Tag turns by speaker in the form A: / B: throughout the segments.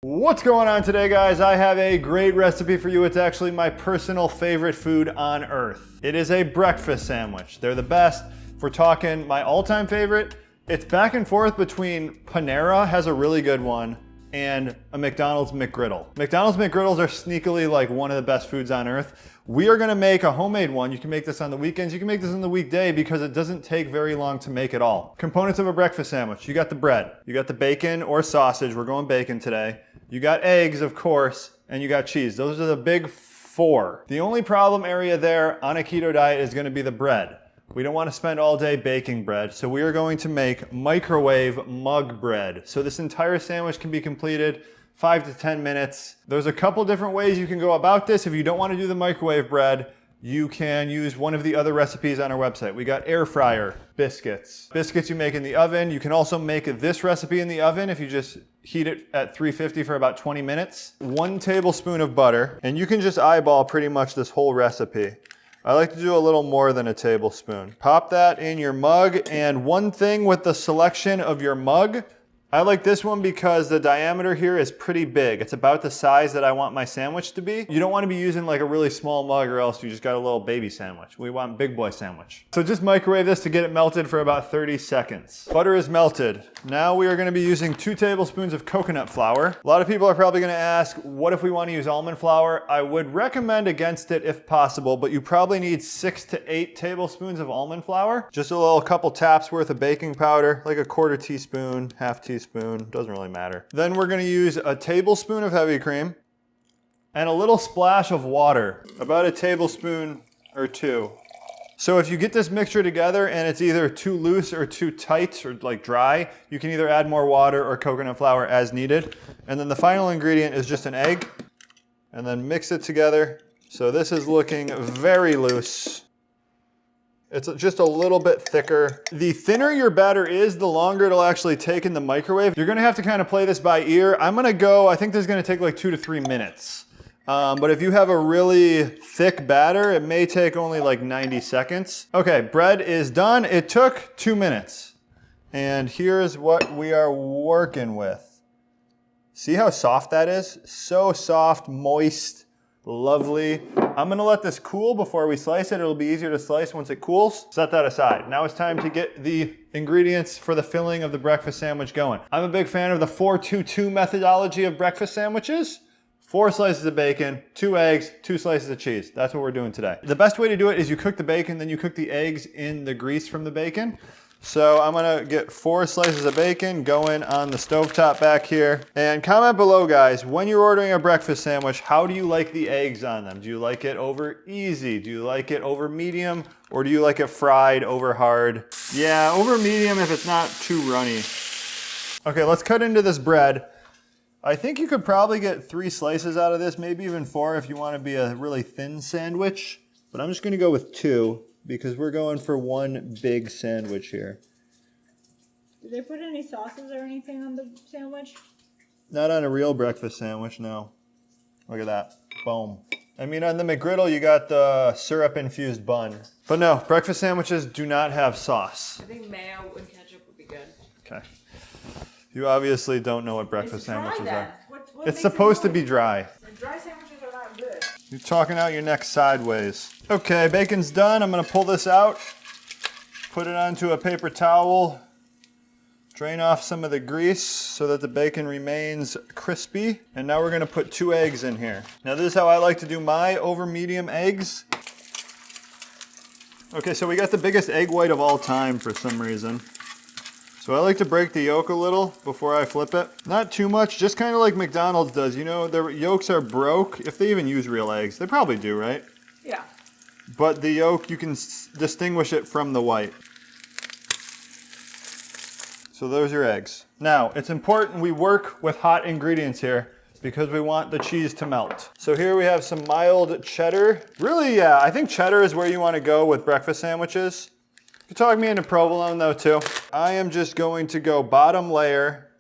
A: What's going on today, guys? I have a great recipe for you. It's actually my personal favorite food on earth. It is a breakfast sandwich. They're the best. If we're talking my all-time favorite, it's back and forth between Panera has a really good one and a McDonald's McGriddle. McDonald's McGriddles are sneakily like one of the best foods on earth. We are gonna make a homemade one. You can make this on the weekends. You can make this on the weekday because it doesn't take very long to make at all. Components of a breakfast sandwich. You got the bread, you got the bacon or sausage. We're going bacon today. You got eggs, of course, and you got cheese. Those are the big four. The only problem area there on a keto diet is gonna be the bread. We don't want to spend all day baking bread, so we are going to make microwave mug bread. So this entire sandwich can be completed 5 to 10 minutes. There's a couple different ways you can go about this. If you don't want to do the microwave bread, you can use one of the other recipes on our website. We got air fryer biscuits. Biscuits you make in the oven. You can also make this recipe in the oven if you just heat it at 350 for about 20 minutes. 1 tablespoon of butter, and you can just eyeball pretty much this whole recipe. I like to do a little more than a tablespoon. Pop that in your mug, and one thing with the selection of your mug, I like this one because the diameter here is pretty big. It's about the size that I want my sandwich to be. You don't want to be using like a really small mug or else you just got a little baby sandwich. We want big boy sandwich. So just microwave this to get it melted for about 30 seconds. Butter is melted. Now we are going to be using 2 tablespoons of coconut flour. A lot of people are probably going to ask, what if we want to use almond flour? I would recommend against it if possible, but you probably need 6 to 8 tablespoons of almond flour. Just a little couple taps worth of baking powder, like a 1/4 teaspoon, 1/2 teaspoon, doesn't really matter. Then we're going to use a tablespoon of heavy cream and a little splash of water, about a tablespoon or 2. So if you get this mixture together and it's either too loose or too tight or like dry, you can either add more water or coconut flour as needed. And then the final ingredient is just an egg, and then mix it together. So this is looking very loose. It's just a little bit thicker. The thinner your batter is, the longer it'll actually take in the microwave. You're gonna have to kind of play this by ear. I'm gonna go, I think this is gonna take like 2 to 3 minutes. But if you have a really thick batter, it may take only like 90 seconds. Okay, bread is done. It took 2 minutes. And here's what we are working with. See how soft that is? So soft, moist, lovely. I'm gonna let this cool before we slice it. It'll be easier to slice once it cools. Set that aside. Now it's time to get the ingredients for the filling of the breakfast sandwich going. I'm a big fan of the 4-2-2 methodology of breakfast sandwiches. 4 slices of bacon, 2 eggs, 2 slices of cheese. That's what we're doing today. The best way to do it is you cook the bacon, then you cook the eggs in the grease from the bacon. So I'm gonna get 4 slices of bacon going on the stovetop back here. And comment below, guys, when you're ordering a breakfast sandwich, how do you like the eggs on them? Do you like it over easy? Do you like it over medium? Or do you like it fried over hard? Yeah, over medium if it's not too runny. Okay, let's cut into this bread. I think you could probably get 3 slices out of this, maybe even 4 if you want to be a really thin sandwich. But I'm just going to go with 2 because we're going for one big sandwich here.
B: Did they put any sauces or anything on the sandwich?
A: Not on a real breakfast sandwich, no. Look at that. Boom. I mean, on the McGriddle, you got the syrup-infused bun. But no, breakfast sandwiches do not have sauce.
B: I think mayo and ketchup would be good.
A: Okay. You obviously don't know what breakfast sandwiches are.
B: What
A: It's supposed to be dry.
B: Dry sandwiches are not good.
A: You're talking out your neck sideways. Okay, bacon's done. I'm gonna pull this out, put it onto a paper towel, drain off some of the grease so that the bacon remains crispy. And now we're gonna put 2 eggs in here. Now this is how I like to do my over medium eggs. Okay, so we got the biggest egg white of all time for some reason. So I like to break the yolk a little before I flip it. Not too much, just kind of like McDonald's does. You know, their yolks are broke, if they even use real eggs. They probably do, right?
B: Yeah.
A: But the yolk, you can distinguish it from the white. So those are eggs. Now, it's important we work with hot ingredients here because we want the cheese to melt. So here we have some mild cheddar. Really, yeah, I think cheddar is where you want to go with breakfast sandwiches. You can talk me into provolone though too. I am just going to go bottom layer.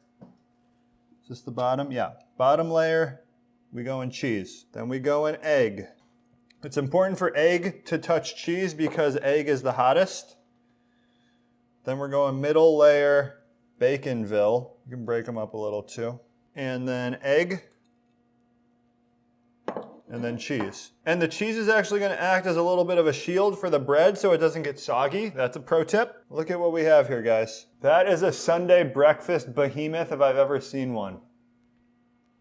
A: Is this the bottom? Yeah. Bottom layer, we go in cheese. Then we go in egg. It's important for egg to touch cheese because egg is the hottest. Then we're going middle layer, Baconville. You can break them up a little too. and then egg, and then cheese. And the cheese is actually gonna act as a little bit of a shield for the bread so it doesn't get soggy. That's a pro tip. Look at what we have here, guys. That is a Sunday breakfast behemoth if I've ever seen one.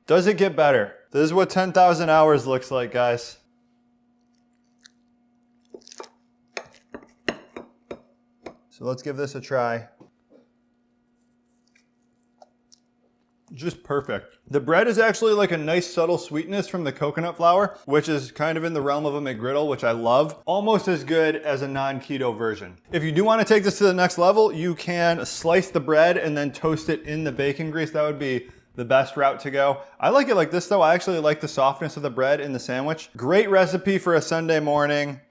A: Does it get better? This is what 10,000 hours looks like, guys. So let's give this a try. Just perfect. The bread is actually like a nice subtle sweetness from the coconut flour, which is kind of in the realm of a McGriddle, which I love. Almost as good as a non-keto version. If you do want to take this to the next level, you can slice the bread and then toast it in the bacon grease. That would be the best route to go. I like it like this though. I actually like the softness of the bread in the sandwich. Great recipe for a Sunday morning.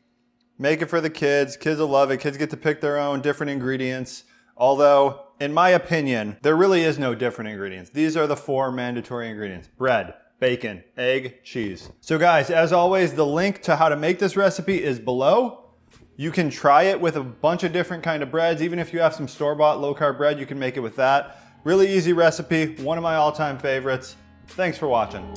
A: Make it for the kids. Kids will love it. Kids get to pick their own different ingredients. Although, in my opinion, there really is no different ingredients. These are the 4 mandatory ingredients: bread, bacon, egg, cheese. So guys, as always, the link to how to make this recipe is below. You can try it with a bunch of different kind of breads. Even if you have some store-bought low-carb bread, you can make it with that. Really easy recipe, one of my all-time favorites. Thanks for watching.